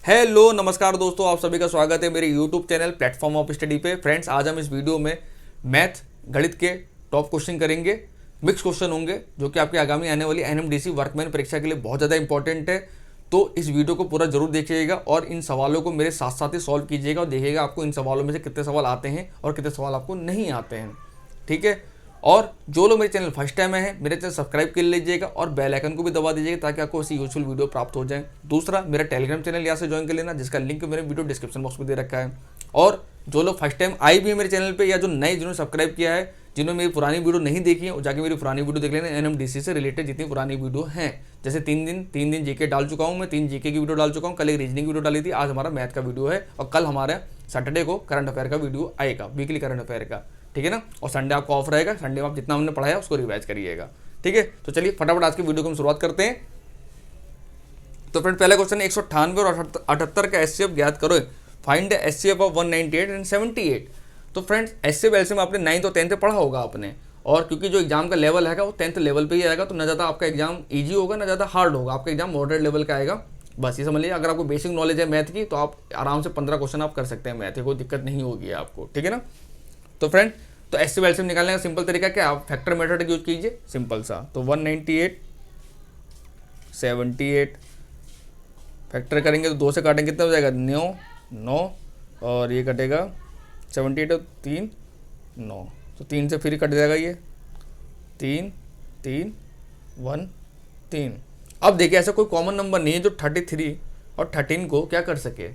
Hello नमस्कार दोस्तों, आप सभी का स्वागत है मेरे YouTube channel platform of study पे। फ्रेंड्स, आज हम इस वीडियो में मैथ गणित के टॉप क्वेश्चन करेंगे। मिक्स क्वेश्चन होंगे जो कि आपकी आगामी आने वाली एनएमडीसी वर्कमैन परीक्षा के लिए बहुत ज़्यादा इंपॉर्टेंट है। तो इस वीडियो को पूरा जरूर देखिएगा और इन सवालों को मेरे साथ साथ ही सॉल्व कीजिएगा और देखिएगा आपको इन सवालों में से कितने सवाल आते हैं और कितने सवाल आपको नहीं आते हैं। ठीक है। और जो लोग मेरे चैनल फर्स्ट टाइम है, मेरे चैनल सब्सक्राइब कर लीजिएगा और बेल आइकन को भी दबा दीजिएगा ताकि आपको ऐसी यूजफुल वीडियो प्राप्त हो जाए। दूसरा, मेरा टेलीग्राम चैनल यहाँ से ज्वाइन कर लेना, जिसका लिंक मेरे वीडियो डिस्क्रिप्शन बॉक्स में दे रखा है। और जो लोग फर्स्ट टाइम आए भी है मेरे चैनल पे या जो नए जिन्होंने सब्सक्राइब किया है, जिन्होंने मेरी पुरानी वीडियो नहीं देखी है, वो जाके मेरी पुरानी वीडियो देख लेना। एनएमडीसी से रिलेटेड जितनी पुरानी वीडियो हैं, जैसे तीन दिन जीके डाल चुका हूँ मैं, 3 जीके की वीडियो डाल चुका हूँ। कल एक रीजनिंग वीडियो डाली थी, आज हमारा मैथ का वीडियो है और कल हमारा सैटरडे को करंट अफेयर का वीडियो आएगा, वीकली करंट अफेयर का। ठीक है ना। और संडे आपको ऑफ रहेगा, संडे में आप जितना हमने पढ़ाया उसको रिवाइज करिएगा। ठीक है। तो चलिए फटाफट आज की वीडियो को हम शुरुआत करते हैं। तो फ्रेंड, पहला क्वेश्चन 198 और 78 का एचसीएफ ज्ञात करो। Find the HCF of 198 and 78। तो फ्रेंड्स, एचसीएफ एलसीएम आपने 9th और 10th पढ़ा होगा आपने, और क्योंकि जो एग्जाम का लेवल है वो 10th लेवल पे ही आएगा, तो ना ज़्यादा आपका एग्जाम ईजी होगा ना ज़्यादा हार्ड होगा, आपका एग्जाम मॉडरेट लेवल का आएगा। बस ये समझ लीजिए, अगर आपको बेसिक नॉलेज है मैथ की तो आप आराम से 15 क्वेश्चन आप कर सकते हैं मैथ की, कोई दिक्कत नहीं होगी आपको। ठीक है ना। तो फ्रेंड, तो एचसीएफ एलसीएम निकालने का सिंपल तरीका क्या है, आप फैक्टर मेथड यूज कीजिए, सिंपल सा। तो 198 78 फैक्टर करेंगे तो 2 से काटेंगे कितना हो जाएगा, 9 और ये कटेगा 78 और 3 9, तो 3 से फिर कट जाएगा ये 3 3 1 3। अब देखिए, ऐसा कोई कॉमन नंबर नहीं है जो 33 और 13 को क्या कर सके,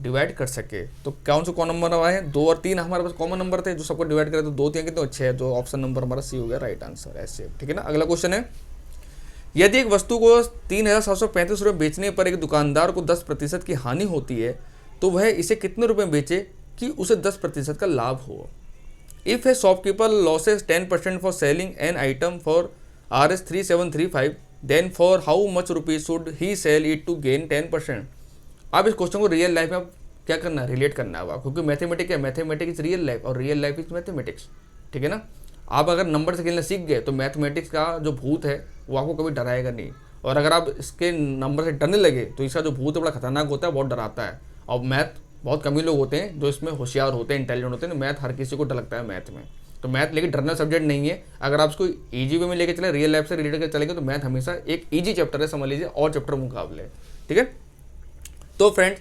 डिवाइड कर सके। तो कौन से कॉमन नंबर आए हैं, 2 और 3 हमारे पास कॉमन नंबर थे जो सबको डिवाइड करे, तो 2 3 कितने 6, तो ऑप्शन नंबर हमारा सी हो गया राइट आंसर ऐसे। ठीक है ना। अगला क्वेश्चन है, यदि एक वस्तु को 3735 रुपये बेचने पर एक दुकानदार को 10% की हानि होती है तो वह इसे कितने रुपए बेचे कि उसे 10% का लाभ हो। If a shopkeeper loses 10% for selling an item for Rs3735, then for how much rupees should he sell it to gain 10%। अब इस क्वेश्चन को रियल लाइफ में आप क्या करना है, रिलेट करना है आप, क्योंकि मैथमेटिक्स है, मैथमेटिक्स इज रियल लाइफ और रियल लाइफ इज मैथमेटिक्स। ठीक है ना। आप अगर नंबर से खेलना सीख गए तो मैथमेटिक्स का जो भूत है वो आपको कभी डराएगा नहीं, और अगर आप इसके नंबर से डरने लगे तो इसका जो भूत है बड़ा खतरनाक होता है, बहुत डराता है। और मैथ बहुत कम ही लोग होते हैं जो इसमें होशियार होते हैं, इंटेलिजेंट होते हैं। मैथ हर किसी को डर लगता है मैथ में, तो मैथ लेकिन डरना सब्जेक्ट नहीं है। अगर आप इसको ईजी वे में लेके चले, रियल लाइफ से रिलेटेड कर चलेंगे, तो मैथ हमेशा एक ईजी चैप्टर है, समझ लीजिए, और चैप्टर मुकाबले। ठीक है। तो फ्रेंड्स,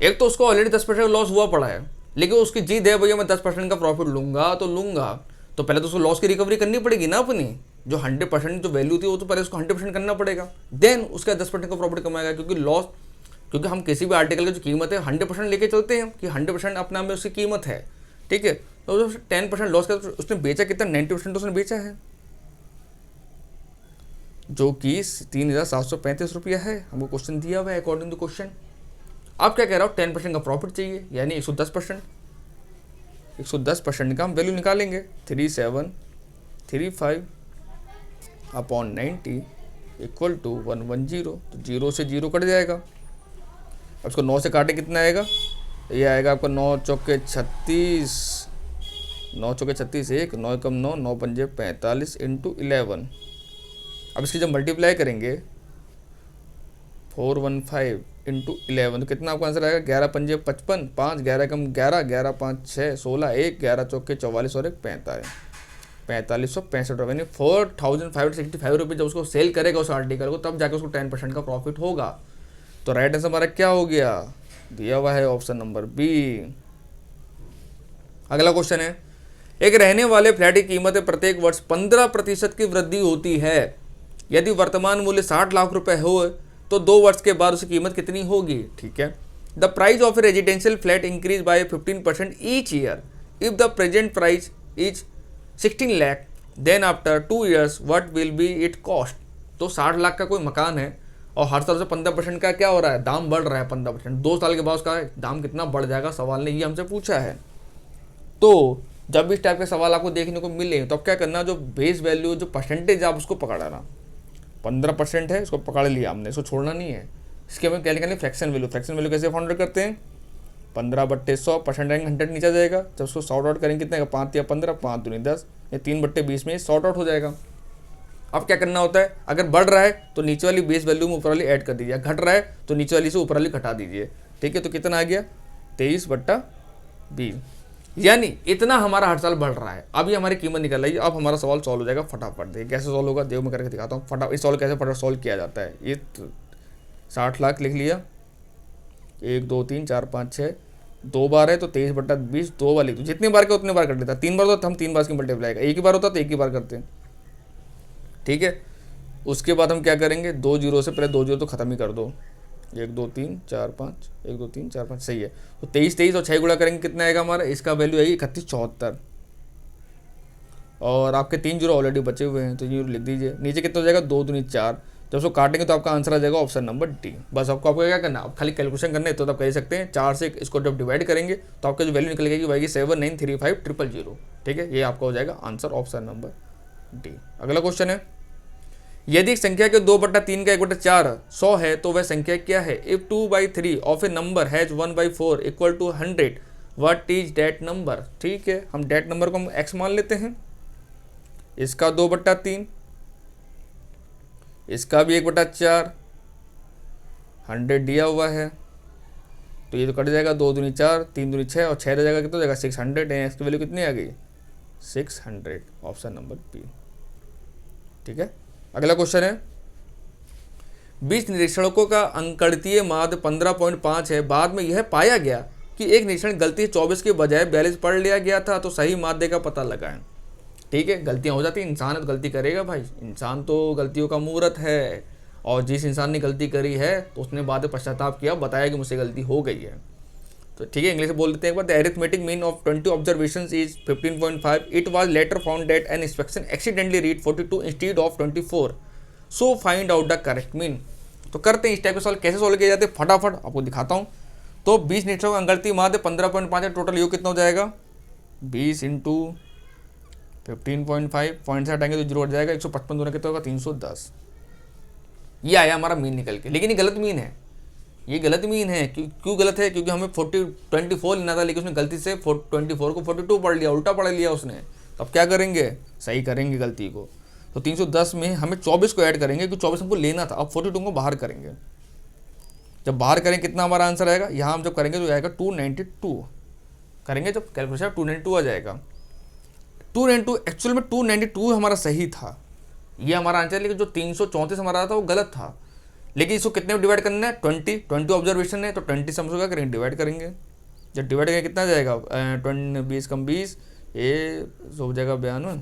एक तो उसको ऑलरेडी 10% का लॉस हुआ पड़ा है, लेकिन उसकी जीत है भैया मैं 10% का प्रॉफिट लूंगा तो लूंगा, तो पहले तो उसको लॉस की रिकवरी करनी पड़ेगी ना अपनी। जो 100% जो वैल्यू थी वो तो पहले उसको 100% करना पड़ेगा, देन उसका 10% का प्रॉफिट कमाएगा। क्योंकि हम किसी भी आर्टिकल की जो कीमत है 100% लेके चलते हैं कि 100% अपना में उसकी कीमत है। ठीक है। तो 10% लॉस का उसने बेचा कितना, 90% तो उसने बेचा है, जो कि 3735 रुपया है। हमको क्वेश्चन दिया हुआ है अकॉर्डिंग टू क्वेश्चन। आप क्या कह रहा हो, 10% का प्रॉफिट चाहिए, यानी 110%। 110% का हम वैल्यू निकालेंगे, 3735 अपॉन 90 इक्वल टू 110, तो 0 से 0 कट जाएगा। अब इसको 9 से काटे कितना आएगा, ये आएगा आपका 9 चौके 36, 9 चौके 36 1, 9 कम 9, 9 पंजे 45 इंटू 11। अब इसकी जब मल्टीप्लाई करेंगे 415 इंटू 11, तो कितना आपका आंसर आएगा, 11 पंजे 55, 5 11 कम 11, 11 5 6 16, 1 11 चौके 44 और 1 45, 4565 रुपये, यानी 4565 रुपये जब उसको सेल करेगा उस आर्टिकल को, तब जाके उसको 10% का प्रॉफिट होगा। तो राइट आंसर हमारा क्या हो गया, दिया हुआ है ऑप्शन नंबर बी। अगला क्वेश्चन है, एक रहने वाले फ्लैट की कीमत में प्रत्येक वर्ष 15% की वृद्धि होती है। यदि वर्तमान मूल्य 60 लाख रुपए हो तो 2 वर्ष के बाद उसकी कीमत कितनी होगी। ठीक है। The price of a residential flat increase by 15% each year. If the present price is 16 lakh, then after 2 years what will be it cost. तो 60 लाख का कोई मकान है और हर साल से 15% का क्या हो रहा है, दाम बढ़ रहा है 15%। 2 साल के बाद उसका दाम कितना बढ़ जाएगा, सवाल ने ये हमसे पूछा है। तो जब भी इस टाइप के सवाल आपको देखने को मिले तो अब क्या करना, जो बेस वैल्यू जो परसेंटेज आप उसको पकड़ना, 15% है उसको पकड़ लिया हमने, इसको छोड़ना नहीं है। इसके हमें क्या निकालेंगे, फ्रैक्शन वैल्यू। फ्रैक्शन वैल्यू कैसे फाउंड करते हैं, 15/100, परसेंट 100 नीचे जाएगा। जब उसको सॉर्ट आउट करेंगे कितने का, 5 या 15, 5 दूनी 10, या 3/20 में सॉर्ट आउट हो जाएगा। अब क्या करना होता है, अगर बढ़ रहा है तो नीचे वाली बेस वैल्यू में ऊपर वाली ऐड कर दीजिए, घट रहा है तो नीचे वाली से ऊपर वाली घटा दीजिए। ठीक है, तो कितना आ गया 23/20, यानी इतना हमारा हर साल बढ़ रहा है। अभी हमारी कीमत निकल रही है। अब हमारा सवाल सॉल्व हो जाएगा फटाफट। देखिए कैसे सॉल्व होगा, देखो मैं करके दिखाता हूँ फटाफट। इस सॉल्व कैसे फटाफट सॉल्व किया जाता है। ये 60 लाख लिख लिया, 1 2 3 4 5 6, 2 बार है तो 23/20, 2 बार लिख दो, जितनी बार के उतने बार कर लेता। 3 बार होता तो हम 3 बार की मल्टीप्लाई का, एक ही बार होता तो एक ही बार करते हैं। ठीक है, उसके बाद हम क्या करेंगे, 2 जीरो से पहले 2 जीरो तो खत्म ही कर दो, 1 2 3 4 5, 1 2 3 4 5, सही है। तो 23 और 6 गुणा करेंगे कितना आएगा हमारा, इसका वैल्यू आएगी 3174। और आपके 3 जीरो ऑलरेडी बचे हुए हैं तो जीरो लिख दीजिए। नीचे कितना हो जाएगा 2 दूनी 4, जब उसको काटेंगे तो आपका आंसर आ जाएगा ऑप्शन नंबर डी। बस आपको क्या करना है, आप खाली कैलकुलेशन करना है तो आप कह सकते हैं 4 से इसको जब डिवाइड करेंगे तो आपका जो वैल्यू निकलेगी वही 7935,000। ठीक है, ये आपका हो जाएगा आंसर ऑप्शन नंबर डी। अगला क्वेश्चन है, यदि एक संख्या के 2/3 का 1/4 100 है तो वह संख्या क्या है। If 2/3 of a number has 1/4 equal to 100, what is that number. ठीक है, हम डेट नंबर को हम एक्स मान लेते हैं। इसका 2/3, इसका भी 1/4, 100 दिया हुआ है तो ये तो कट जाएगा, 2 दूनी 4, 3 दूनी 6 और 6 रह जाएगा, कितना हो जाएगा 600। एक्स की वैल्यू कितनी आ गई 600, ऑप्शन नंबर बी। ठीक है, अगला क्वेश्चन है, 20 निरीक्षणों का अंकगणितीय माध्य 15.5 है। बाद में यह पाया गया कि एक निरीक्षण गलती 24 के बजाय 42 पढ़ लिया गया था, तो सही माध्य का पता लगाएं। ठीक है, गलतियां हो जाती हैं, इंसान है तो गलती करेगा भाई, इंसान तो गलतियों का मूर्त है। और जिस इंसान ने गलती करी है तो उसने बाद में पश्चाताप किया, बताया कि मुझसे गलती हो गई है। तो ठीक है, इंग्लिश में बोल देते हैं एक बार, the arithmetic mean of 20 observations is 15.5। It was later found that an inspection accidentally read 42 instead of 24, so find out the correct mean. तो करते हैं इस टाइप के सवाल कैसे सॉल्व किए जाते हैं, फटाफट आपको दिखाता हूँ। तो 20 निरीक्षणों का अंकगणितीय माध्य 15.5 है, टोटल योग कितना हो जाएगा 20 इंटू 15.5, पॉइंट से हटाएंगे तो जीरो हट जाएगा, 155 दूना कितना होगा 310। ये आया हमारा मीन निकल के, लेकिन ये गलत मीन है, ये गलत मीन है। क्यों गलत है, क्योंकि हमें 24 लेना था, लेकिन उसने गलती से 24 को 42 पढ़ लिया, उल्टा पढ़ लिया उसने। तो अब क्या करेंगे, सही करेंगे गलती को। तो 310 में हमें 24 को ऐड करेंगे, क्योंकि 24 हमको लेना था। अब 42 को बाहर करेंगे, जब बाहर करें कितना हमारा आंसर आएगा, यहाँ हम जब करेंगे तो आएगा 292 करेंगे, जब कैलकुलेशन 292 आ जाएगा। 292 एक्चुअल में 292 हमारा सही था, ये हमारा आंसर। लेकिन जो 334 हमारा था वो गलत था। लेकिन इसको कितने में डिवाइड करना है, 20 ऑब्जर्वेशन है तो 20 से हम क्या करेंगे, डिवाइड करेंगे। जब डिवाइड करेंगे कितना जाएगा 20 कम 20, ये हो जाएगा 92,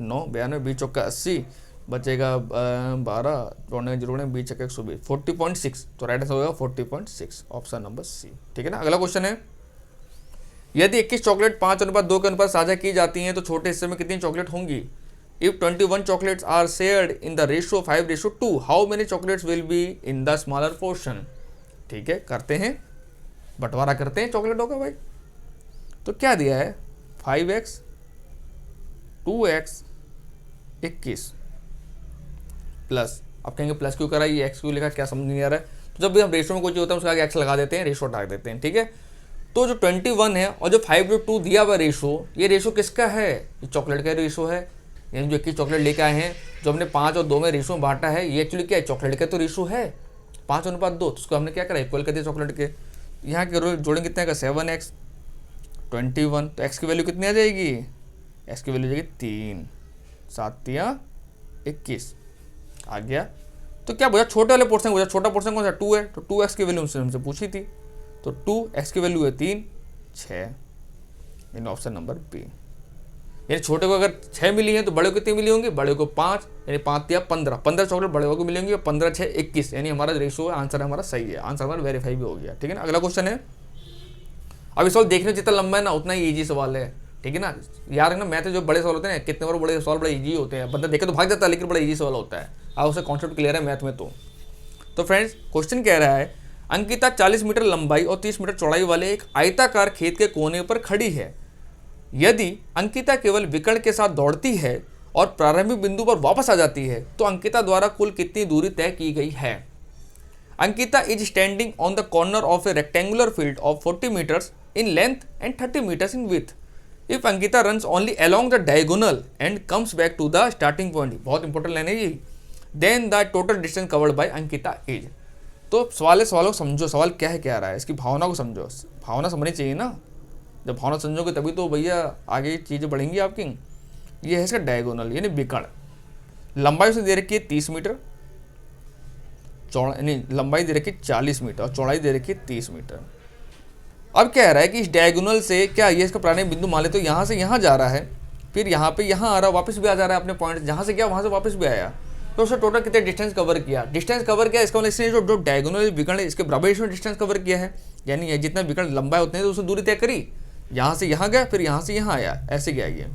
9 92, 20 चौका 80, बचेगा 12, जोड़ने जोड़ने 20 चक्का 120, 40.6। तो राइट आंसर होगा 40.6, ऑप्शन नंबर सी। ठीक है ना, अगला क्वेश्चन है, यदि 21 चॉकलेट 5:2 के अनुपात साझा की जाती हैं तो छोटे हिस्से में कितनी चॉकलेट होंगी। If 21 chocolates are shared in the ratio 5:2, how many chocolates will be in the smaller portion। ठीक है, करते हैं बंटवारा करते हैं चॉकलेटों का भाई। तो क्या दिया है 5x 2x 21 प्लस, अब कहेंगे प्लस क्यों करा, ये x क्यों लिखा, क्या समझ नहीं आ रहा है। तो जब भी हम रेशो में कोई चीज होता है उसका आगे x लगा देते हैं, रेशो हटा देते हैं। ठीक है, तो जो 21 है और जो 5:2 दिया हुआ रेशो, ये रेशो किसका है, ये चॉकलेट का रेशो है। यानी जो 21 चॉकलेट लेके आए हैं, जो हमने 5 और 2 में रेशो में बांटा है, ये एक्चुअली क्या है, चॉकलेट का तो रेशो है 5:2। तो उसको हमने क्या करा, इक्वल कर दिया चॉकलेट के। यहाँ के जोड़ेंगे कितने का 7x 21, तो x की वैल्यू कितनी आ जाएगी, x की वैल्यू जाएगी 3, 7 या 21 आ गया। तो क्या बोला, छोटे वाले पोर्शन बोला, छोटा पोर्शन कौन सा 2 है, तो 2x की वैल्यू हमसे पूछी थी, तो 2x की वैल्यू है 3 6, इन ऑप्शन नंबर बी। यानी छोटे को अगर 6 मिली है तो बड़े को कितनी मिली होंगी, बड़े को 5, यानी 5 या 15 चॉकलेट बड़े को मिलेंगे, 15 6 21, यानी हमारा रेशो आंसर हमारा सही है, आंसर हमारा वेरीफाई भी हो गया। ठीक है ना, अगला क्वेश्चन है, अब इस सवाल देखने जितना लंबा है ना उतना ही ईजी सवाल है। ठीक है ना, यार है ना, मैथ जो बड़े सवाल होते हैं कितने बार बड़े सवाल बड़े ईजी होते हैं, बंदा देखे तो भाग जाता है, लेकिन बड़ा ईजी सवाल होता है। आप उसे कॉन्सेप्ट क्लियर है मैथ में। तो फ्रेंड्स क्वेश्चन कह रहा है, अंकिता 40 मीटर लंबाई और 30 मीटर चौड़ाई वाले एक आयताकार खेत के कोने पर खड़ी है। यदि अंकिता केवल विकर्ण के साथ दौड़ती है और प्रारंभिक बिंदु पर वापस आ जाती है तो अंकिता द्वारा कुल कितनी दूरी तय की गई है। Ankita is standing on the corner of a rectangular field of 40 metres in length and 30 metres in width. If Ankita runs only along the diagonal and comes back to the starting point, बहुत इंपॉर्टेंट लाइन है ये, then the total distance covered by Ankita is. तो सवाल को समझो, सवाल क्या है, क्या आ रहा है, इसकी भावना को समझो, भावना समझनी चाहिए ना, जब भावना समझोगे तभी तो भैया आगे चीज़ें बढ़ेंगी आपकी। ये है इसका डायगोनल यानी विकर्ण, लंबाई उसने दे रखी है 30 मीटर, चौड़ाई नहीं, लंबाई दे रखी है 40 मीटर और चौड़ाई दे रखी है 30 मीटर। अब क्या रहा है कि इस डायगोनल से क्या ये इसका प्रारंभिक बिंदु मान ले तो यहाँ से यहाँ जा रहा है, फिर यहाँ पे यहाँ आ रहा है, वापस भी आ जा रहा है अपने पॉइंट, जहाँ से गया वहाँ से वापस भी आया, तो उसने टोटल कितने डिस्टेंस कवर किया, डिस्टेंस कवर किया, इसका मतलब इसने जो डायगोनल विकर्ण है इसके बराबर इसमें डिस्टेंस कवर किया है, यानी जितना विकर्ण लंबाई होते हैं तो उसने दूरी तय करी, यहाँ से यहाँ गया फिर यहाँ से यहाँ आया, ऐसे गया ये।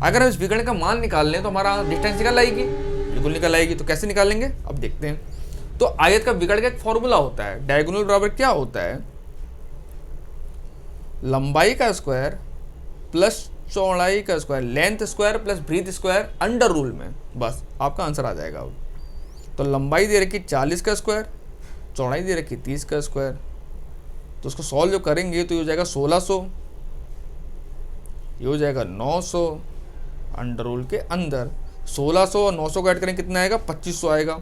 अगर हम इस विकर्ण का मान निकाल लें तो हमारा डिस्टेंस निकल आएगी, बिल्कुल निकल आएगी। तो कैसे निकालेंगे अब देखते हैं। तो आयत का विकर्ण का एक फॉर्मूला होता है, डायगोनल बराबर क्या होता है, लंबाई का स्क्वायर प्लस चौड़ाई का square, length square plus breadth square under root में, बस आपका आंसर आ जाएगा। अब तो लंबाई दे रखी 40 का स्क्वायर, चौड़ाई दे रखी 30 का स्क्वायर, तो उसको सॉल्व जो करेंगे तो ये हो जाएगा 1600, ये हो जाएगा 900 अंडर रूल के अंदर। 1600 और 900 को ऐड करें कितना आएगा, 2500 आएगा,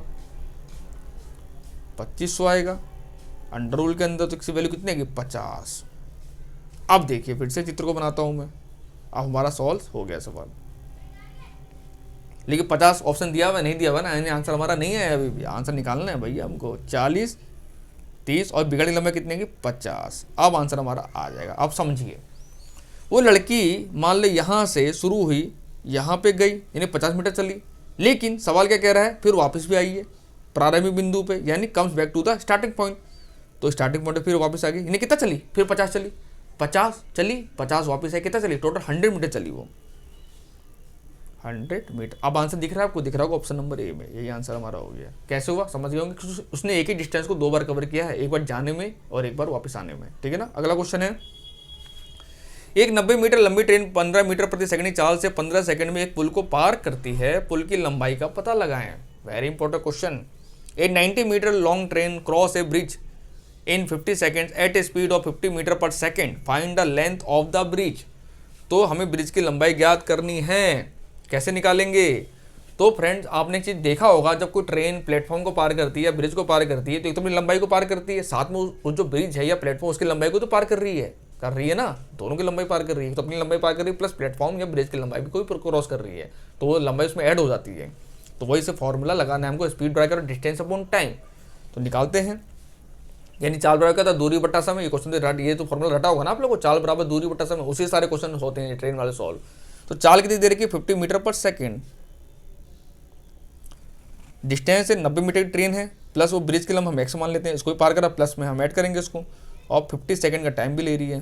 2500 आएगा अंडर रूल के अंदर, तो इसकी वैल्यू कितनी आएगी 50। अब देखिए फिर से चित्र को बनाता हूं मैं, अब हमारा सॉल्व हो गया सवाल, लेकिन 50 ऑप्शन दिया हुआ नहीं दिया हुआ ना, यानी आंसर हमारा नहीं है, अभी भी आंसर निकालना है भैया हमको। 40, 30 और बिगड़ की लंबाई कितनी की 50। अब आंसर हमारा आ जाएगा। अब समझिए, वो लड़की मान ले यहाँ से शुरू हुई, यहाँ पे गई यानी 50 मीटर चली, लेकिन सवाल क्या कह रहा है, फिर वापस भी आई है प्रारंभिक बिंदु पे, यानी comes back to the starting point. तो स्टार्टिंग पॉइंट पे फिर वापस आ गई, यानी कितना चली, फिर 50 चली, 50 चली, 50 वापस आई, कितना चली, टोटल 100 मीटर चली वो, 100 मीटर। अब आंसर दिख रहा है आपको, दिख रहा होगा ऑप्शन नंबर ए में, यही आंसर हमारा हो गया। कैसे हुआ समझ गए होंगे, उसने एक ही डिस्टेंस को 2 बार कवर किया है, एक बार जाने में और एक बार वापस आने में, ठीक है ना। अगला क्वेश्चन है, एक 90 मीटर लंबी ट्रेन 15 मीटर प्रति सेकंड की चाल से 15 सेकंड में एक पुल को पार करती है, पुल की लंबाई का पता लगाएं। Very important question. A 90 metre long train cross a bridge in 50 seconds at a speed of 50 metre per second, find the length of the bridge. तो हमें ब्रिज की लंबाई ज्ञात करनी है, कैसे निकालेंगे। तो फ्रेंड्स आपने चीज़ देखा होगा, जब कोई ट्रेन प्लेटफॉर्म को पार करती है या ब्रिज को पार करती है तो एक तो अपनी लंबाई को पार करती है, साथ में उस जो ब्रिज है या प्लेटफॉर्म उसकी लंबाई को तो पार कर रही है ना, दोनों की लंबाई पार कर रही है। तो अपनी लंबाई पार कर रही है प्लस प्लेटफॉर्म या ब्रिज की लंबाई भी कोई क्रॉस कर रही है, तो वो लंबाई उसमें ऐड हो जाती है। तो वही से फॉर्मूला लगाना है हमको, स्पीड बराबर डिस्टेंस अपॉन टाइम। तो निकालते हैं, यानी चाल बराबर का दूरी बट्टा समय, ये क्वेश्चन ये तो फॉर्मूला रटा होगा ना आप लोगों को, चाल बराबर दूरी बट्टा समय, उसी सारे क्वेश्चन होते हैं ट्रेन वाले सॉल्व। तो चाल कितनी दे रखी है 50 मीटर पर सेकेंड, डिस्टेंस है 90 मीटर की ट्रेन है, प्लस वो ब्रिज के लंब हम एक्स मान लेते हैं, इसको भी पार करा, प्लस में हम ऐड करेंगे इसको, और 50 सेकंड का टाइम भी ले रही है,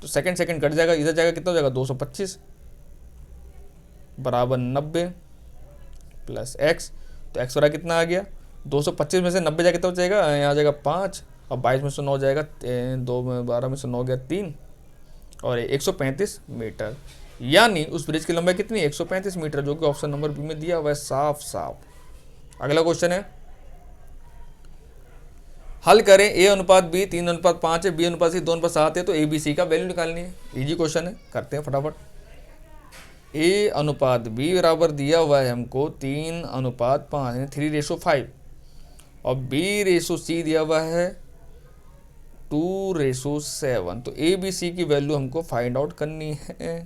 तो सेकंड कट जाएगा, इधर जाएगा कितना हो जाएगा 225 बराबर 90 प्लस एक्स, तो एक्स बराबर कितना आ गया 225 में से 90 जाए कितना हो जाएगा, यहाँ आ जाएगा 5, और 22 में से 9 जाएगा 2 में 12 में से 9 गया 3, और 135 मीटर, यानी उस ब्रिज की लंबाई कितनी 135 मीटर, जो कि ऑप्शन नंबर बी में दिया हुआ है साफ साफ। अगला क्वेश्चन है, हल करें ए अनुपात बी 3:5 है, बी अनुपात सी 2:7 है, तो ए बी सी का वैल्यू निकालनी है। इजी क्वेश्चन है, करते हैं फटाफट। ए अनुपात बी बराबर दिया हुआ है हमको 3:5 यानी 3:5, और बी रेशो सी दिया हुआ है 2:7, तो ए बी सी की वैल्यू हमको फाइंड आउट करनी है।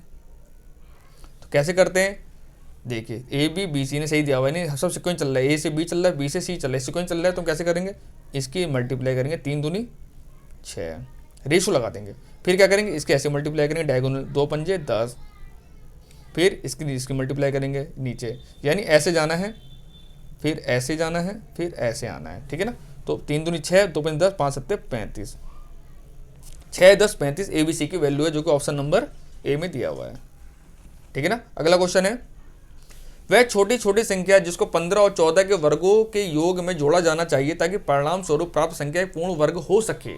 तो कैसे करते हैं, देखिए ए बी बी सी ने सही दिया हुआ है, नहीं सब सिक्वेंस चल रहा है, ए से बी चल रहा है, बी से सी चल रहा है, सिक्वेंस चल रहा है, तो हम कैसे करेंगे, इसकी मल्टीप्लाई करेंगे, 3 दूनी 6, रेशो लगा देंगे, फिर क्या करेंगे इसके ऐसे मल्टीप्लाई करेंगे डायगोनल, 2 पंजे 10, फिर इसकी मल्टीप्लाई करेंगे नीचे, यानी ऐसे जाना है, फिर ऐसे जाना है, फिर ऐसे आना है, ठीक है ना। तो 3 दूनी 6, 2 पंजे 10, 5 7 35, 6 10 35 ए बी सी की वैल्यू है, जो कि ऑप्शन नंबर ए में दिया हुआ है, ठीक है ना। अगला क्वेश्चन है, वह छोटी छोटी संख्या जिसको 15 और 14 के वर्गों के योग में जोड़ा जाना चाहिए ताकि परिणाम स्वरूप प्राप्त संख्या एक पूर्ण वर्ग हो सके।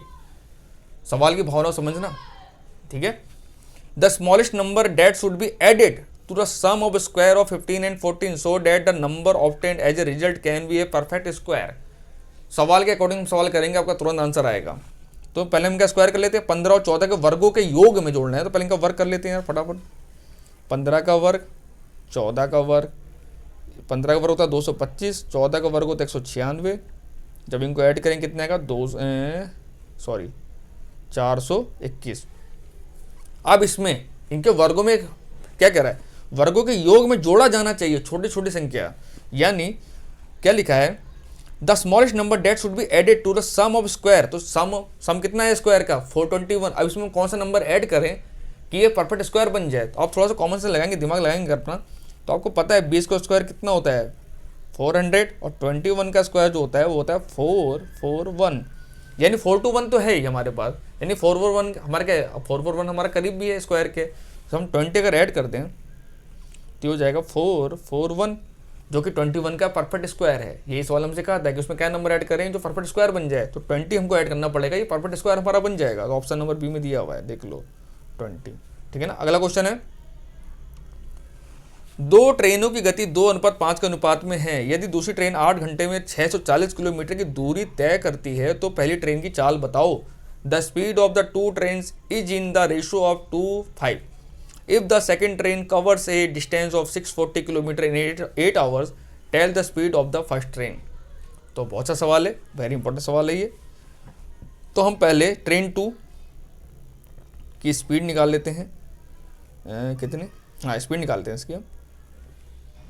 सवाल की भावना समझना, ठीक है। The smallest number that should be added to the sum of square of 15 and 14 so that the number obtained as a result can be a perfect square. सवाल के अकॉर्डिंग सवाल करेंगे, आपका तुरंत आंसर आएगा। तो पहले हम क्या स्क्वायर कर लेते हैं, 15 और 14 के वर्गों के योग में जोड़ना है, तो पहले इनका वर्ग कर लेते हैं यार फटाफट। 15 का वर्ग, 14 का वर्ग, 15 का वर्ग होता है 225, 14 का वर्ग होता है 196, जब इनको ऐड करेंगे कितने आएगा 421। अब इसमें इनके वर्गों में क्या कह रहा है, वर्गों के योग में जोड़ा जाना चाहिए छोटी छोटी संख्या, यानी क्या लिखा है, the smallest number that should be added to the sum of square. तो सम कितना है स्क्वायर का 421। अब इसमें कौन सा नंबर ऐड करें कि ये परफेक्ट स्क्वायर बन जाए, तो आप थोड़ा सा कॉमन सेंस लगाएंगे, दिमाग लगाएंगे अपना, तो आपको पता है 20 का स्क्वायर कितना होता है 400, और 21 का स्क्वायर जो होता है वो होता है 441, यानी 421 तो है ही हमारे पास, यानी 441 हमारे क्या, 441 हमारा करीब भी है स्क्वायर के, तो हम 20 अगर ऐड कर दें तो हो जाएगा 441, जो कि 21 का परफेक्ट स्क्वायर है। ये सवाल हमसे कहा था कि उसमें क्या नंबर ऐड करें जो परफेक्ट स्क्वायर बन जाए, तो 20 हमको ऐड करना पड़ेगा, ये परफेक्ट स्क्वायर हमारा बन जाएगा। तो ऑप्शन नंबर बी में दिया हुआ है, देख लो 20, ठीक है ना। अगला क्वेश्चन है, दो ट्रेनों की गति 2:5 के अनुपात में है, यदि दूसरी ट्रेन 8 घंटे में 640 किलोमीटर की दूरी तय करती है तो पहली ट्रेन की चाल बताओ। The speed of the two train is in the ratio of 2:5। If the second train covers a distance of 640 kilometre in 8 hours, tell the speed of the first train. तो बहुत सा सवाल है, वेरी इंपॉर्टेंट सवाल है ये। तो हम पहले ट्रेन 2 की स्पीड निकाल लेते हैं, कितनी, हाँ स्पीड निकालते हैं इसकी।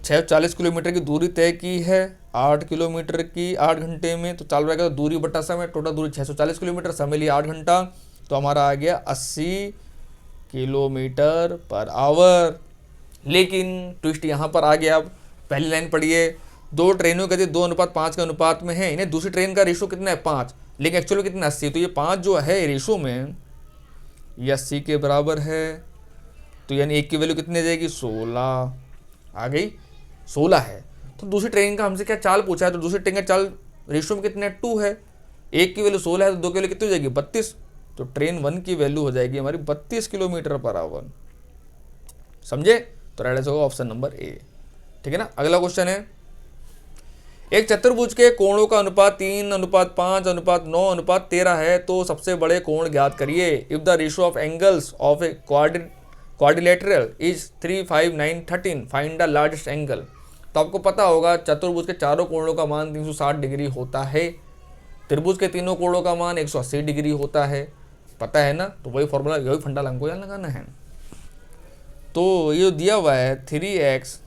640 किलोमीटर की दूरी तय की है 8 किलोमीटर की 8 घंटे में, तो चाल रहेगा तो दूरी बटा समय, टोटल दूरी 640 किलोमीटर, समय लिया 8 घंटा, तो हमारा आ गया 80 किलोमीटर पर आवर। लेकिन ट्विस्ट यहाँ पर आ गया, अब पहली लाइन पढ़िए, दो ट्रेनों का 2:5 के अनुपात में है, इन्हें दूसरी ट्रेन का रेशो कितना है 5, लेकिन एक्चुअली कितना 80, तो ये 5 जो है रेशो में ये 80 के बराबर है, तो यानी एक की वैल्यू कितनी आ जाएगी 16 आ गई, 16 है। तो दूसरी ट्रेन का हमसे क्या चाल पूछा है, तो दूसरी ट्रेन का चाल रेशो में कितने 2 है, एक की वैल्यू 16 है, तो दो की वैल्यू कितनी हो जाएगी 32, तो ट्रेन 1 की वैल्यू हो जाएगी हमारी 32 किलोमीटर पर आवर। समझे, तो राइट आंसर होगा ऑप्शन नंबर ए, ठीक है ना। अगला क्वेश्चन है, एक चतुर्भुज के कोणों का अनुपात 3:5:9:13 है, तो सबसे बड़े कोण ज्ञात करिए। If the ratio of angles of a quadrilateral is 3, 5, 9, 13, find the largest angle. तो आपको पता होगा चतुर्भुज के चारों कोणों का मान 360 डिग्री होता है, त्रिभुज के तीनों कोणों का मान 180 डिग्री होता है, पता है ना। तो वही फॉर्मूला, यही फंडा हमको यहाँ लगाना है। तो ये दिया हुआ है 3x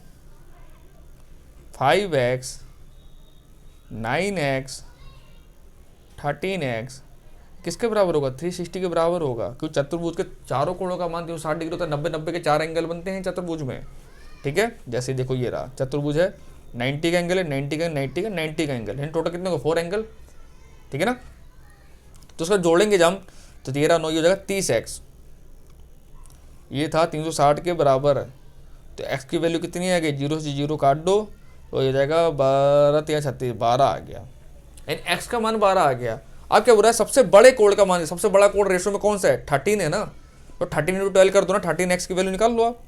5x 9x 13x किसके बराबर होगा 360 के बराबर होगा, क्योंकि चतुर्भुज के चारों कोणों का मान 360 डिग्री होता है, 90-90 के 4 एंगल बनते हैं चतुर्भुज में, ठीक है। जैसे देखो ये रहा चतुर्भुज है, 90 का एंगल है, 90 का 90 का 90 का एंगल है, टोटल कितने को 4 एंगल, ठीक है ना। तो उसका जोड़ेंगे जब तो 13 9 ये हो जाएगा 30x, ये था 360 के बराबर, तो x की वैल्यू कितनी आ गई, 0 से 0 काट दो तो ये जाएगा 12 3 36 12 आ गया, यानी x का मान 12 आ गया। अब क्या बोल रहा है, सबसे बड़े कोण का मान, सबसे बड़ा कोण रेशो में कौन सा है 13 है ना, तो 13 × 12 कर दो ना, 13x की वैल्यू निकाल लो आप,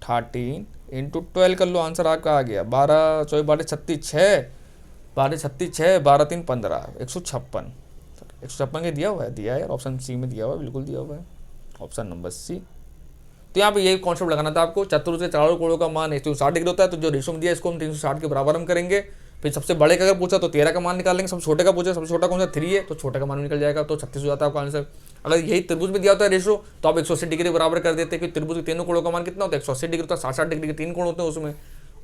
13 × 12 कर लो, आंसर आपका आ गया 12 4 12 36 6 12 36 6 12 3 15 156, 156 के दिया हुआ है, दिया है यार, ऑप्शन सी में दिया हुआ है, बिल्कुल दिया हुआ है, ऑप्शन नंबर सी। तो यहाँ पे यही कॉन्सेप्ट लगाना था आपको, चतुर्भुज के चारों कोणों का मान 160 डिग्री होता है, तो जो रेशो में दिया इसको हम 360 के बराबर हम करेंगे। फिर सबसे बड़े का अगर पूछा तो 13 का मान निकालेंगे, सबसे छोटे का पूछा सबसे छोटा कौन सा 3 है, तो छोटे का मान निकल जाएगा, तो 36 हो जाता है आपका आंसर। अगर यही त्रिभुज में दिया होता है रेशो तो आप 180 डिग्री बराबर कर देते, कि त्रिभुज के तीनों कोणों का मान कितना होता है 180 डिग्री होता है, 60 डिग्री के 3 कोण होते हैं उसमें,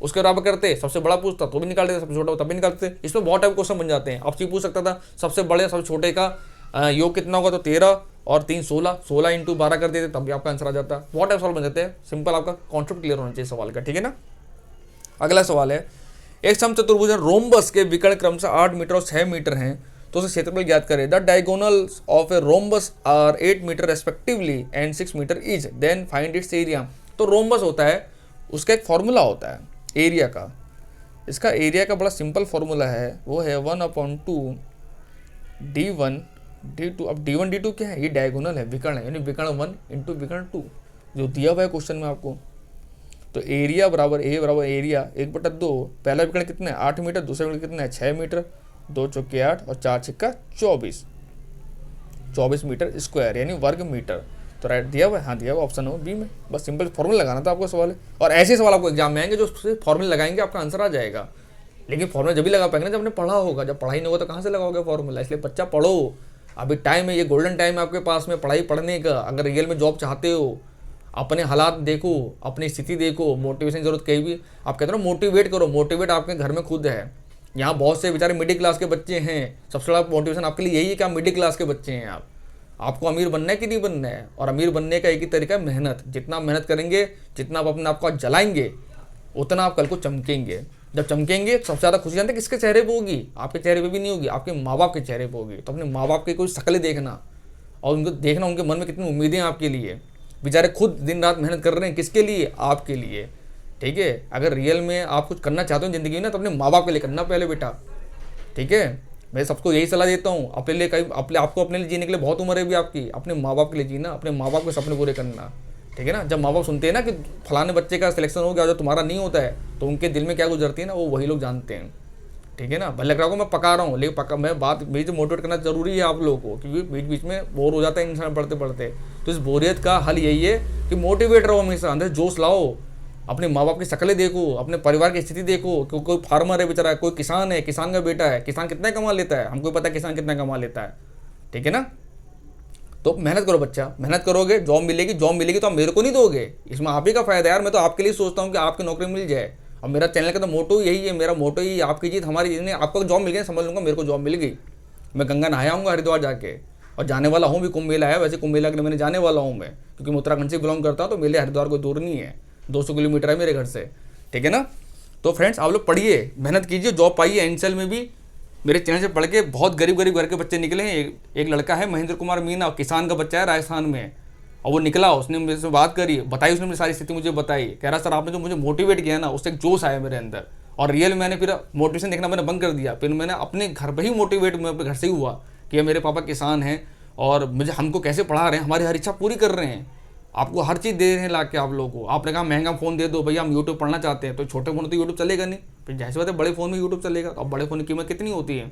उसके बराबर करते। सबसे बड़ा पूछता तो भी निकाल देते, सबसे छोटा तब भी निकालते। इसमें बहुत टाइप क्वेश्चन बन जाते हैं, आपसे पूछ सकता था सबसे बड़े सबसे छोटे का योग कितना होगा, तो 13 और 3 16, 16 × 12 कर देते तब भी आपका आंसर आ जाता है। बहुत टाइप सवाल बन जाते हैं, सिंपल आपका कॉन्सेप्ट क्लियर होना चाहिए सवाल का, ठीक है ना। अगला सवाल है, एक समचतुर्भुज रोम्बस के विकर्ण क्रमशः 8 मीटर और 6 मीटर हैं, तो उसे क्षेत्रफल ज्ञात करें। The diagonals of a rhombus are 8 metre respectively and 6 metre each, then find its area. तो रोम्बस होता है, उसका एक फॉर्मूला होता है एरिया का, इसका एरिया का बड़ा सिंपल फॉर्मूला है, वो है 1/2 d1 d2। अब d1 d2 क्या है, ये डायगोनल है, विकर्ण है, यानी विकर्ण 1 × विकर्ण 2 जो दिया हुआ है क्वेश्चन में आपको। तो एरिया बराबर ए बराबर एरिया 1/2, पहला विकर्ण कितना है 8 मीटर, दूसरा विकर्ण कितना है 6 मीटर, 2 × 4 8 और 4 × 6 24, 24 मीटर स्क्वायर यानी वर्ग मीटर। तो राइट दिया हुआ है, हाँ दिया हुआ ऑप्शन हो बी में। बस सिंपल फॉर्मूला लगाना था आपको सवाल है। और ऐसे सवाल आपको एग्जाम में आएंगे जो फॉर्मूला लगाएंगे आपका आंसर आ जाएगा। लेकिन फॉर्मूला जब भी लगा पाएंगे ना जब आपने पढ़ा होगा, जब पढ़ाई नहीं होगा तो कहाँ से लगाओगे फॉर्मूला। इसलिए बच्चा पढ़ो, अभी टाइम है, ये गोल्डन टाइम है आपके पास में पढ़ाई पढ़ने का। अगर रियल में जॉब चाहते हो, अपने हालात देखो, अपनी स्थिति देखो, मोटिवेशन की जरूरत कहीं भी आप कहते हो मोटिवेट करो, मोटिवेट आपके घर में खुद है। यहाँ बहुत से बेचारे मिडिल क्लास के बच्चे हैं, सबसे बड़ा मोटिवेशन आपके लिए यही है कि आप मिडिल क्लास के बच्चे हैं। आपको अमीर बनना है कि नहीं बनना है, और अमीर बनने का एक ही तरीका है मेहनत। जितना मेहनत करेंगे, जितना आप अपने आप को जलाएंगे, उतना आप कल को चमकेंगे। जब चमकेंगे सबसे ज़्यादा खुशी जानते हैं किसके चेहरे पे होगी, आपके चेहरे पे भी नहीं होगी, आपके माँ बाप के चेहरे पे होगी। तो अपने माँ बाप की कोई शक्लें देखना और उनको देखना, उनके मन में कितनी उम्मीदें हैं आपके लिए। बेचारे खुद दिन रात मेहनत कर रहे हैं, किसके लिए, आपके लिए। ठीक है, अगर रियल में आप कुछ करना चाहते हो ज़िंदगी में ना तो अपने माँ बाप के लिए करना पहले बेटा। ठीक है, मैं सबको यही सलाह देता हूँ। अपने लिए कहीं आपको अपने लिए जीने के लिए बहुत उम्र है भी आपकी, अपने माँ बाप के लिए जीना, अपने माँ बाप के सपने पूरे करना। ठीक है ना, जब माँ बाप सुनते हैं ना कि फलाने बच्चे का सिलेक्शन हो गया जो तुम्हारा नहीं होता है, तो उनके दिल में क्या गुजरती है ना, वो वही लोग जानते हैं। ठीक है ना, भले लग रहा हो मैं पका रहा हूँ, लेकिन पका मैं बात बीच में मोटिवेट करना जरूरी है आप लोगों को, क्योंकि बीच बीच में बोर हो जाता है इंसान पढ़ते पढ़ते। तो इस बोरियत का हल यही है कि मोटिवेट रहो, हमेशा अंदर जोश लाओ, अपने माँ बाप की शक्लें देखो, अपने परिवार की स्थिति देखो। कोई फार्मर है बेचारा, कोई किसान है, किसान का बेटा है, किसान कितना कमा लेता है, हमको पता है किसान कितना कमा लेता है। ठीक है ना, तो मेहनत करो बच्चा, मेहनत करोगे जॉब मिलेगी, जॉब मिलेगी तो आप मेरे को नहीं दोगे, इसमें आप ही का फायदा है यार। मैं तो आपके लिए सोचता हूँ कि आपकी नौकरी मिल जाए, और मेरा चैनल का तो मोटो यही है, मेरा मोटो ही आपकी जीत हमारी जीत नहीं। आपको जॉब मिल गई समझ लूँगा मेरे को जॉब मिल गई, मैं गंगा नहाया हूँगा हरिद्वार जाके, और जाने वाला हूँ भी। कुंभ मेला है, वैसे कुंभ मेला के लिए मैंने जाने वाला हूँ मैं, क्योंकि मैं उत्तराखंड से बिलोंग करता हूँ, तो मेरे हरिद्वार कोई दूर नहीं है, 200 किलोमीटर है मेरे घर से। ठीक है ना, तो फ्रेंड्स आप लोग पढ़िए, मेहनत कीजिए, जॉब पाइए। एनसेल में भी मेरे चैनल से पढ़ के बहुत गरीब घर के बच्चे निकले हैं। एक लड़का है महेंद्र कुमार मीना, किसान का बच्चा है राजस्थान में, और वो निकला, उसने मेरे से बात करी, बताई, उसने मेरी सारी स्थिति मुझे बताई। कह रहा सर आपने जो मुझे मोटिवेट किया ना, उससे एक जोश आया मेरे अंदर, और रियल मैंने फिर मोटिवेशन देखना मैंने बंद कर दिया। फिर मैंने अपने घर पर ही मोटिवेट, मैं अपने घर से ही हुआ कि मेरे पापा किसान हैं और मुझे हमको कैसे पढ़ा रहे हैं, हमारी हर इच्छा पूरी कर रहे हैं, आपको हर चीज़ दे रहे हैं ला के आप लोगों को। आपने कहा महंगा फ़ोन दे दो भैया, हम यूट्यूब पढ़ना चाहते हैं, तो छोटे फ़ोन तो यूट्यूब चलेगा नहीं, फिर जैसे बात है बड़े फ़ोन में यूट्यूब चलेगा। तो अब बड़े फ़ोन की कीमत कितनी होती है,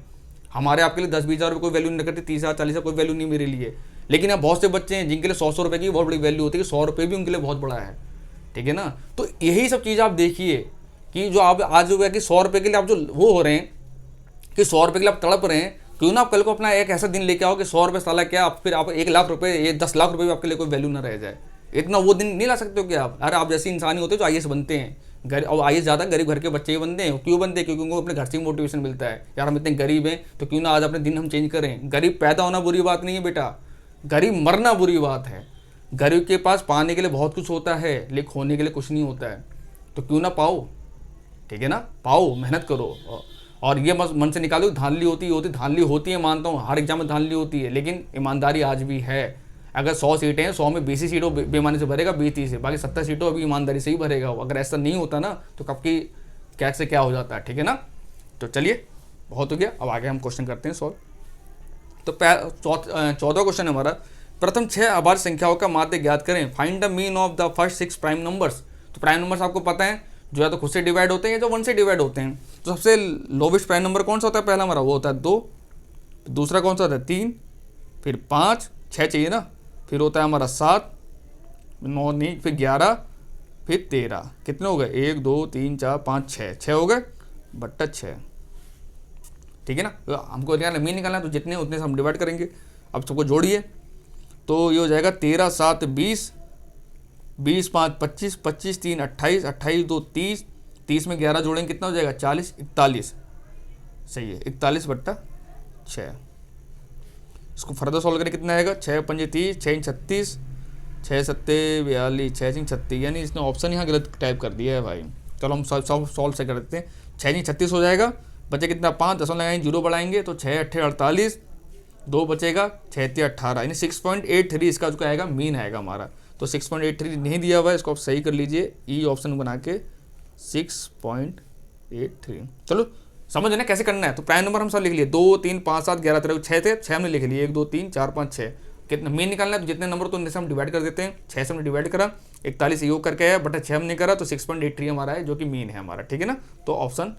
हमारे आपके लिए 10-20 हज़ार रुपये कोई वैल्यू नहीं करती, 30,000 40,000 कोई वैल्यू नहीं मेरे लिए। लेकिन अब बहुत से बच्चे हैं जिनके लिए 100 रुपये की बहुत बड़ी वैल्यू होती है, 100 रुपये भी उनके लिए बहुत बड़ा है। ठीक है ना, तो यही सब चीज़ आप देखिए कि जो आप आज हो गया कि 100 रुपये के लिए आप जो वो हो रहे हैं कि 100 रुपये के लिए आप तड़प रहे हैं, क्यों ना आप कल को अपना एक ऐसा दिन लेके आओ कि 100 रुपये साला क्या, फिर आप 1 लाख रुपये, ये 10 लाख रुपये भी आपके लिए कोई वैल्यू ना रह जाए। इतना वो दिन नहीं ला सकते हो कि आप, अरे आप जैसे इंसान ही होते हैं जो IAS बनते हैं, और IAS ज़्यादा गरीब घर के बच्चे ही बनते हैं। क्यों बनते हैं, क्योंकि उनको अपने घर से ही मोटिवेशन मिलता है, यार हम इतने गरीब हैं तो क्यों ना आज अपने दिन हम चेंज करें। गरीब पैदा होना बुरी बात नहीं है बेटा, गरीब मरना बुरी बात है। गरीब के पास पाने के लिए बहुत कुछ होता है, लेकिन खोने के लिए कुछ नहीं होता है, तो क्यों ना पाओ। ठीक है ना, पाओ, मेहनत करो, और ये मन से निकालो धांधली धांधली होती है, मानता हूँ हर एग्जाम में धांधली होती है, लेकिन ईमानदारी आज भी है। अगर 100 सीटें हैं, 100 में 20 ही सीटों बेईमानी से भरेगा, 20 से, बाकी 70 सीटों अभी ईमानदारी से ही भरेगा। अगर ऐसा नहीं होता ना तो कब की क्या से क्या हो जाता है। ठीक है ना, तो चलिए बहुत हो गया, अब आगे हम क्वेश्चन करते हैं सॉल्व। तो 14वां क्वेश्चन है हमारा, प्रथम 6 अभाज्य संख्याओं का माध्य ज्ञात करें, find the mean of the first 6 prime numbers. तो प्राइम नंबर्स आपको पता है जो है तो खुद से डिवाइड होते हैं या जो 1 से डिवाइड होते हैं। तो सबसे लोवेस्ट प्राइम नंबर कौन सा होता है, पहला हमारा वो होता है 2, दूसरा कौन सा होता है 3, फिर 5, 6 चाहिए ना, फिर होता है हमारा 7, 9 नहीं, फिर 11, फिर 13। कितने हो गए, 1 2 3 4 5 6 हो गए बट्टा 6। ठीक है ना, तो हमको निकालना मीन निकालना है, तो जितने उतने से हम डिवाइड करेंगे। अब सबको जोड़िए, तो ये हो जाएगा 13 7 20, 20 5 25, 25 3 28, 28 2 30, 30 में 11 जोड़ेंगे कितना हो जाएगा 40, 41। सही है, 41 बट्टा 6। इसको फर्दर सॉल्व करें कितना आएगा, 6 पंजे 30, 6 36, 6 सत्ते 42, 6 सिंह 36, यानी इसने ऑप्शन यहाँ गलत टाइप कर दिया है भाई। चलो हम सॉल्व से करते हैं। 6 सिंह 36 हो जाएगा, बचे कितना 5, 10 लगाएंगे, 0 बढ़ाएंगे तो 6 8 48, 2 बचेगा, 6 3 18, यानी 6.83 इसका जो आएगा मीन आएगा हमारा। तो 6.83 नहीं दिया हुआ है, इसको आप सही कर लीजिए, ई ऑप्शन बना के 6.83। चलो समझ ना कैसे करना है। तो प्राइम नंबर हम सब लिख लिए, 2 3 5 7 11 13, 6 थे, 6 हमने लिख लिए, 1 2 3 4 5 6। कितना मीन निकालना है, तो जितने नंबर तो उनसे हम डिवाइड कर देते हैं। 6 से हमने डिवाइड करा, 41 योग करके आया, बटा 6 हमने करा, तो 6.83 हमारा है, जो कि मीन है हमारा। ठीक है ना, तो ऑप्शन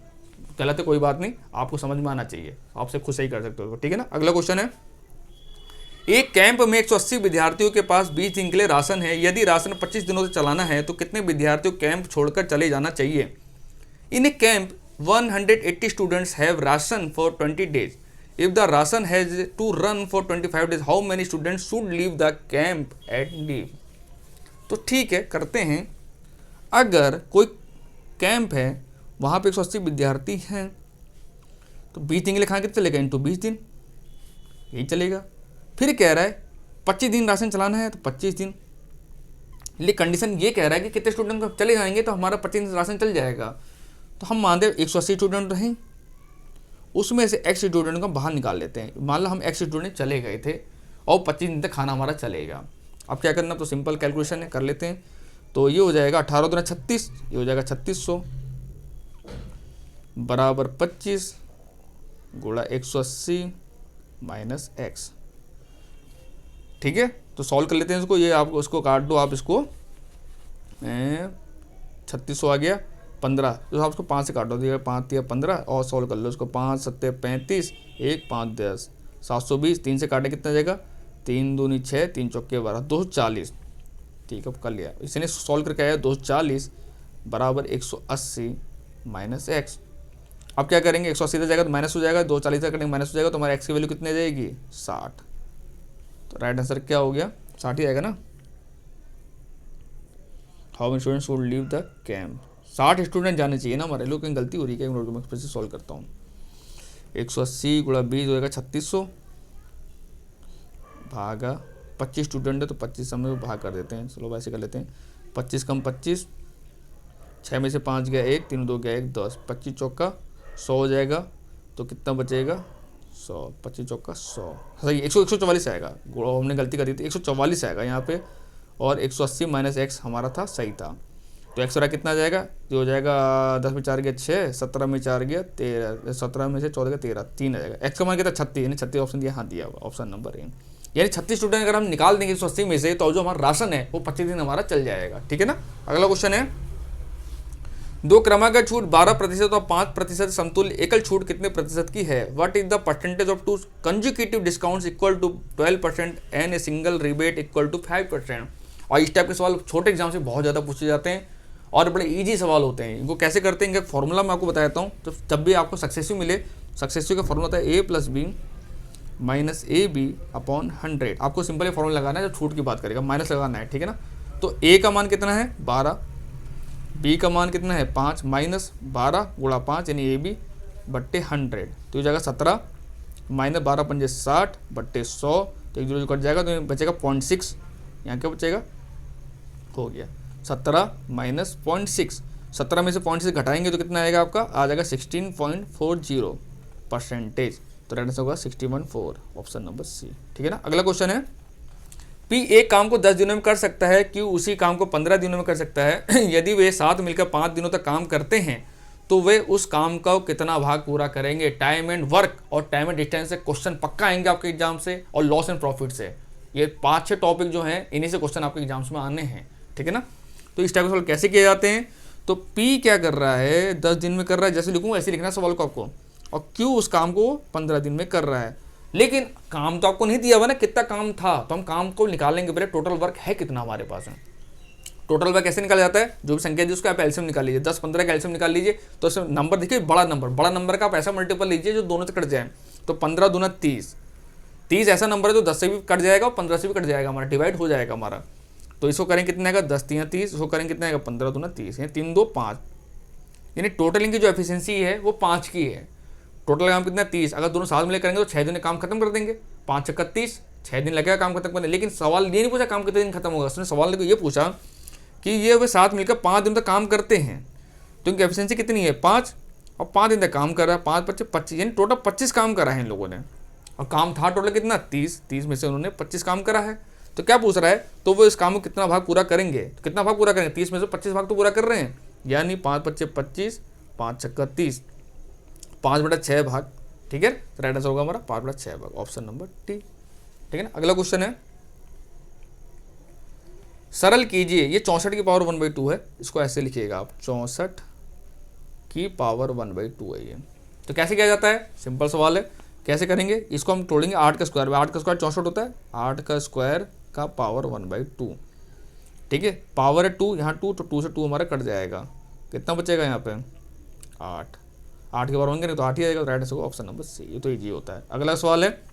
गलत है, कोई बात नहीं, आपको समझ में आना चाहिए, आपसे खुद सही कर सकते हो। ठीक है ना, अगला क्वेश्चन है, एक कैंप में 180 विद्यार्थियों के पास 20 दिन के लिए राशन है। यदि राशन 25 दिनों से चलाना है तो कितने विद्यार्थियों कैंप छोड़कर चले जाना चाहिए? In a camp 180 students have ration for 20 days. If the ration has to run for 25 days, how many students should leave the camp at leave? तो ठीक है, करते हैं। अगर कोई कैंप है, वहाँ पे 180 विद्यार्थी हैं, तो 20 दिन के लिए खाना कितना चलेगा? इनटू 20 दिन, यही चलेगा। फिर कह रहा है 25 दिन राशन चलाना है, तो 25 दिन। लेकिन कंडीशन ये कह रहा है कि कितने स्टूडेंट चले जाएंगे तो हमारा 25 दिन राशन चल जाएगा। तो हम मानते हैं 180 स्टूडेंट रहें, उसमें से एक्स स्टूडेंट को बाहर निकाल लेते हैं। मान लो हम एक्स स्टूडेंट चले गए थे और 25 दिन तक खाना हमारा चलेगा। अब क्या करना, तो सिंपल कैलकुलेशन है, कर लेते हैं। तो ये हो जाएगा 18 दूना 36, ये हो जाएगा 3600 बराबर 25 गुणा 180 माइनस एक्स। ठीक है, तो सॉल्व कर लेते हैं इसको। ये आप उसको काट दो, आप इसको 3600 आ गया, 15 तो आप उसको 5 से काट दो, 5 या 15 और सॉल्व कर लो इसको। 5 7 35, 1 5 10, 720, 3 से काटे कितना जाएगा? 3 दूनी 6, 3 चौके 12, 240। ठीक है, कर लिया। इसने सॉल्व करके आया 240 बराबर 180 माइनस एक्स। अब क्या करेंगे, 180 इधर जाएगा तो माइनस हो जाएगा, 240 इधर करेंगे माइनस हो जाएगा, तो हमारे एक्स की वैल्यू कितनी आ जाएगी? 60। तो राइट आंसर क्या हो गया? 60 ही आएगा ना। How many students should leave the camp? 60 student जाने चाहिए ना हमारे लोग। कहीं गलती हो रही है, मैं फिर से सॉल्व करता हूँ। 180 गुणा 20 हो जाएगा 3600 भागा 25 स्टूडेंट है तो 25 हम भाग कर देते हैं। चलो वैसे कर लेते हैं। 25 कम 25, 6 में से 5 गया 1, 3 2 गया 1, 10, 25 चौका 100 हो जाएगा। तो कितना बचेगा? 100, 25 चौका 100, सही 144 आएगा। हमने गलती कर दी थी, 144 आएगा यहाँ पे। और 180 माइनस एक्स हमारा था, सही था। तो एक्स कितना जाएगा? ये हो जाएगा 10 में 4 गया 6, 17 में 4 गया 13, 17 में से 14 गया 13, 3 आ जाएगा। एक्स का मान कितना? 36, यानी 36 ऑप्शन दिया, हाँ दिया हुआ ऑप्शन नंबर ए। यानी 36 स्टूडेंट अगर हम निकाल देंगे 180 में से, तो जो हमारा राशन है वो 25 दिन हमारा चल जाएगा। ठीक है ना। अगला क्वेश्चन है, दो क्रमागत छूट 12% और 5% समतुल्य एकल छूट कितने प्रतिशत की है? What is the percentage of two consecutive discounts equal to 12% and a single rebate equal to 5%? और इस टाइप के सवाल छोटे एग्जाम से बहुत ज़्यादा पूछे जाते हैं और बड़े इजी सवाल होते हैं। इनको कैसे करते हैं, इनका फॉर्मूला मैं आपको बता देता हूँ। तो जब भी आपको सक्सेसिव मिले, सक्सेसिव का फॉर्मूला होता है a + b माइनस AB/100। आपको सिंपल ये फॉर्मूला लगाना है, जब छूट की बात करेगा माइनस लगाना है। ठीक है ना। तो a का मान कितना है? 12, b का मान कितना है? 5, माइनस 12 गुणा 5 यानी AB/100। तो ये जाएगा 17 माइनस 12 पंजे 60 बट्टे 100, तो एक जीरो कट जाएगा तो बचेगा 0.6। यहाँ क्या बचेगा? हो गया 17 माइनस 0.6, 17 में से 0.6 घटाएंगे तो कितना आएगा आपका? आ जाएगा 16.40%। तो राइट आंसर होगा 61.4, ऑप्शन नंबर सी। ठीक है ना। अगला क्वेश्चन है, पी एक काम को 10 दिनों में कर सकता है, क्यू उसी काम को 15 दिनों में कर सकता है। यदि वे साथ मिलकर 5 दिनों तक काम करते हैं तो वे उस काम का कितना भाग पूरा करेंगे? टाइम एंड वर्क और टाइम एंड डिस्टेंस से क्वेश्चन पक्का आएंगे आपके एग्जाम से, और लॉस एंड प्रॉफिट से। ये 5-6 टॉपिक जो हैं, इन्हीं से क्वेश्चन आपके एग्जाम्स में आने हैं। ठीक है ना। तो इस टाइप के सवाल कैसे किए जाते हैं? तो पी क्या कर रहा है? 10 दिन में कर रहा है, जैसे लिखूँ ऐसे लिखना सवाल को आपको। और क्यू उस काम को 15 दिन में कर रहा है। लेकिन काम तो आपको नहीं दिया हुआ ना, कितना काम था, तो हम काम को निकालेंगे। पहले टोटल वर्क है कितना हमारे पास है। टोटल वर्क कैसे निकाला जाता है? जो भी संख्या है उसका आप एलसीएम निकाल लीजिए। 10 15 का एलसीएम निकाल लीजिए, तो उसमें नंबर देखिए, बड़ा नंबर का आप ऐसा मल्टीपल लीजिए जो दोनों से कट जाए। तो 15 दूना 30, 30 ऐसा नंबर है जो 10 से भी कट जाएगा और 15 से भी कट जाएगा, हमारा डिवाइड हो जाएगा हमारा। तो इसको करें कितना आएगा? 10 3 30, इसको करें कितना आएगा? 15 दूना 30, यानी 3 2 5, यानी टोटलिंग की जो एफिशिएंसी है वो 5 की है। टोटल काम कितना? 30। अगर दोनों साथ मिले करेंगे तो 6 दिन में काम खत्म कर देंगे। 5 × 30, 6 दिन लगेगा काम खत्म करने। लेकिन सवाल ये नहीं पूछा काम कितने दिन खत्म होगा, उसने सवाल को ये पूछा कि ये वे साथ मिलकर 5 दिन तक काम करते हैं, तो इनकी एफिशिएंसी कितनी है? 5, और 5 दिन तक काम कर रहा है। 5 × 25, यानी टोटल 25 काम करा है इन लोगों ने। और काम था टोटल कितना? 30, 30 में से उन्होंने 25 काम करा है। तो क्या पूछ रहा है? तो वो इस काम को कितना भाग पूरा करेंगे? तो कितना भाग पूरा करेंगे? 30 में से 25 भाग तो पूरा कर रहे हैं, यानी 5 × 25 25, 5 × 30, 5/6 भाग। ठीक है। तो राइट आंसर होगा हमारा 5/6 भाग, ऑप्शन नंबर टी। ठीक है ना। अगला क्वेश्चन है, सरल कीजिए, ये 64 की पावर 1/2 है, इसको ऐसे लिखिएगा आप, 64 की पावर 1/2 है ये। तो कैसे किया जाता है? सिंपल सवाल है, कैसे करेंगे, इसको हम तोड़ेंगे 8 का स्क्वायर, 8 का स्क्वायर 64 होता है, 8 का स्क्वायर का पावर 1/2, ठीक है, पावर है 2, यहाँ 2 तो 2 से 2 हमारा कट जाएगा, कितना बचेगा यहाँ पे 8, 8 के बार होंगे नहीं तो 8 ही आएगा, right answer option number C, ये तो ईजी होता है। अगला सवाल है,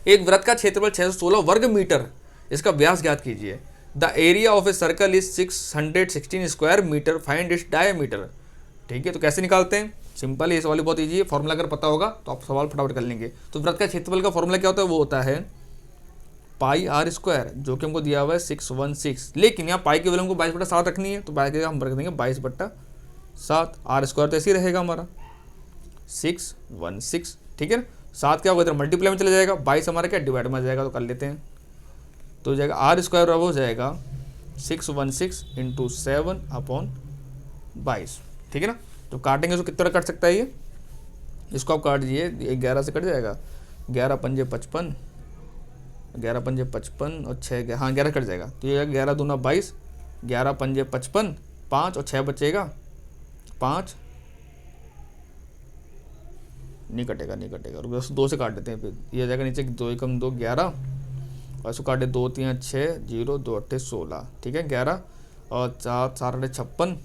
एक वृत्त का क्षेत्रफल 616 वर्ग मीटर, इसका व्यास ज्ञात कीजिए। The area of a circle is 616 square metre, find its diameter. ठीक है, तो कैसे निकालते हैं, सिंपल है, इस वाली बहुत ईजी है, फॉर्मूला अगर पता होगा तो आप सवाल फटाफट कर लेंगे। तो वृत्त का क्षेत्रफल का फॉर्मूला क्या होता है, वो होता है पाई आर स्क्वायर, जो कि हमको दिया हुआ है 616, लेकिन यहाँ पाई की वैल्यू हमको 22/7 रखनी है, तो पाई के हम रख देंगे 22/7, आर स्क्वायर तो ऐसे ही रहेगा हमारा 616, ठीक है ना। 7 क्या होगा इधर मल्टीप्लाई में चला जाएगा, 22 हमारा क्या डिवाइड में आ जाएगा, तो कर लेते हैं, तो हो जाएगा आर स्क्वायर हो जाएगा 616 × 7/22, ठीक है ना। तो काटेंगे तो कितना कट सकता है ये, इसको आप काट दीजिए, 11 से कट जाएगा, 11 पंजे 55, 11 पंजे 55 और 6, हाँ 11 कट जाएगा, तो ये 11 दूना 22, 11 पंजे 55, 5 और 6 बचेगा 5, नहीं कटेगा, नहीं कटेगा, रुको 2 से काट देते हैं, फिर ये आ जाएगा नीचे 2 × 2 11, और इसको काटे 2 3 6, 0 2 8 16, ठीक है, 11 और 4 4 8 56,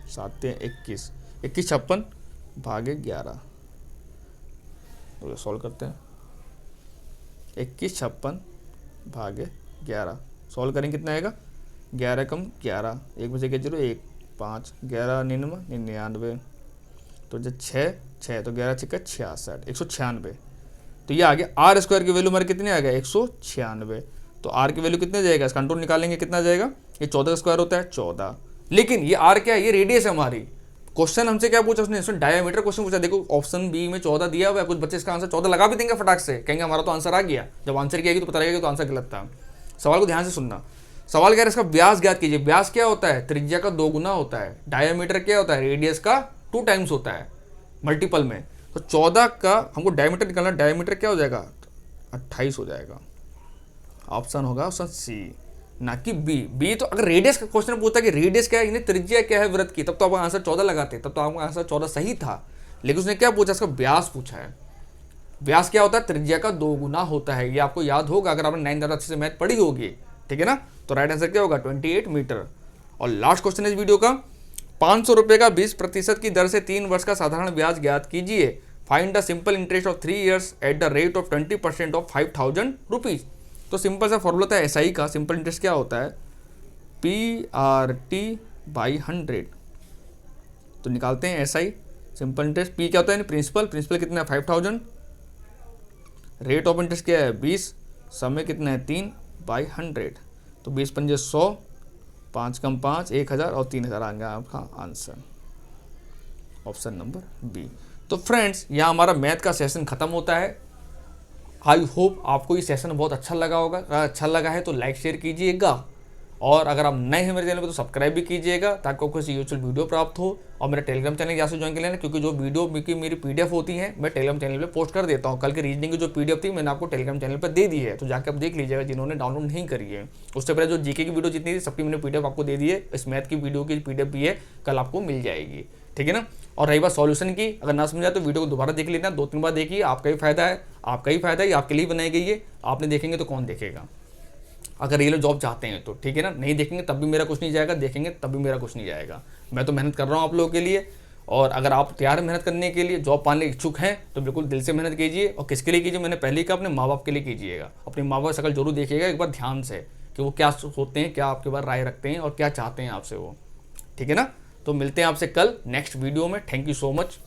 7 3 21, 21 56 भागे 11, तो सॉल्व करते हैं, 21 56 भागे 11, सॉल्व करेंगे कितना आएगा, 11 कम 11, 1 में से 0 1 5, 11 99, तो जब 6 तो 11 6 66, 196, तो ये आ गया आर स्क्वायर की वैल्यू हमारे कितने आ गया 196, तो आर की वैल्यू कितने जाएगा, इसका कंट्रोल निकालेंगे कितना जाएगा, ये 14 का स्क्वायर होता है 14, लेकिन ये आर क्या है, ये रेडियस है हमारी। क्वेश्चन हमसे क्या पूछा उसने, इसमें डायमीटर क्वेश्चन पूछा, देखो ऑप्शन बी में 14 दिया हुआ है, कुछ बच्चे इसका आंसर 14 लगा भी देंगे फटाक से, कहेंगे हमारा तो आंसर आ गया, जब आंसर किया तो पता लगेगा तो आंसर गलत था। सवाल को ध्यान से सुनना, सवाल क्या है, इसका व्यास ज्ञात कीजिए। व्यास क्या होता है, त्रिज्या का 2 गुना होता है, डायमीटर क्या होता है, रेडियस का 2 टाइम्स होता है मल्टीपल में, तो 14 का हमको डायमीटर निकालना, डायमीटर क्या हो जाएगा 28 हो जाएगा, ऑप्शन होगा ऑप्शन सी, ना कि बी। बी तो अगर रेडियस का क्वेश्चन पूछता है कि रेडियस क्या है, यानी त्रिज्या क्या है वृत्त की, तब तो आपका आंसर 14 लगाते, तब तो आपका आंसर 14 सही था, लेकिन उसने क्या पूछा, इसका व्यास पूछा है। व्यास क्या होता है, त्रिज्या का 2 गुना होता है, ये आपको याद होगा अगर आपने 9th अच्छे से मैथ पढ़ी होगी, ठीक है ना। तो राइट आंसर क्या होगा 28 मीटर। और लास्ट क्वेश्चन इस वीडियो का, 500 रुपये का 20% की दर से 3 वर्ष का साधारण ब्याज ज्ञात कीजिए। Find the simple interest of 3 years at the rate of 20% of 5000 rupees. तो सिंपल सा फॉर्मूला था एसआई का, सिंपल इंटरेस्ट क्या होता है, PRT/100, तो निकालते हैं एसआई सिंपल इंटरेस्ट, पी क्या होता है प्रिंसिपल, प्रिंसिपल कितना है 5000, रेट ऑफ इंटरेस्ट क्या है 20, समय कितना है 3/100, तो 20 पंजे 100, 5 कम 5 1000 और 3000 आ गया आपका आंसर, ऑप्शन नंबर बी। तो फ्रेंड्स यहाँ हमारा मैथ का सेशन खत्म होता है। आई होप आपको ये सेशन बहुत अच्छा लगा होगा, अगर अच्छा लगा है तो लाइक शेयर कीजिएगा, और अगर आप नए हैं मेरे चैनल पर तो सब्सक्राइब भी कीजिएगा ताकि आपको ऐसी यूजफुल वीडियो प्राप्त हो। और मेरा टेलीग्राम चैनल यहाँ से ज्वाइन कर लेना, क्योंकि जो वीडियो की मेरी PDF होती है मैं टेलीग्राम चैनल पे पोस्ट कर देता हूँ। कल के रीजनिंग की जो PDF थी मैंने आपको टेलीग्राम चैनल पर दे दी है, तो जाकर आप देख लीजिएगा जिन्होंने डाउनलोड नहीं करी है। उससे पहले जो जीके की वीडियो जितनी थी सबकी मैंने PDF आपको दे दी है, इस मैथ की वीडियो की PDF भी है, कल आपको मिल जाएगी, ठीक है ना। और रही बात सॉल्यूशन की, अगर ना समझ आए तो वीडियो को दोबारा देख लेना, 2-3 बार देखिए, आपका ही फायदा है, आपका ही फायदा है, ये आपके लिए बनाई गई है, आपने देखेंगे तो कौन देखेगा, अगर रियल जॉब चाहते हैं तो, ठीक है ना। नहीं देखेंगे तब भी मेरा कुछ नहीं जाएगा, देखेंगे तब भी मेरा कुछ नहीं जाएगा। मैं तो मेहनत कर रहा हूँ आप लोगों के लिए, और अगर आप तैयार हैं मेहनत करने के लिए, जॉब पाने इच्छुक हैं तो बिल्कुल दिल से मेहनत कीजिए। और किसके लिए कीजिए, मैंने पहले ही कहा, अपने माँ बाप के लिए कीजिएगा। अपने माँ बाप की शक्ल जरूर देखिएगा एक बार ध्यान से, कि वो क्या होते हैं, क्या आपके बारे राय रखते हैं और क्या चाहते हैं आपसे वो, ठीक है ना। तो मिलते हैं आपसे कल नेक्स्ट वीडियो में। Thank you so much.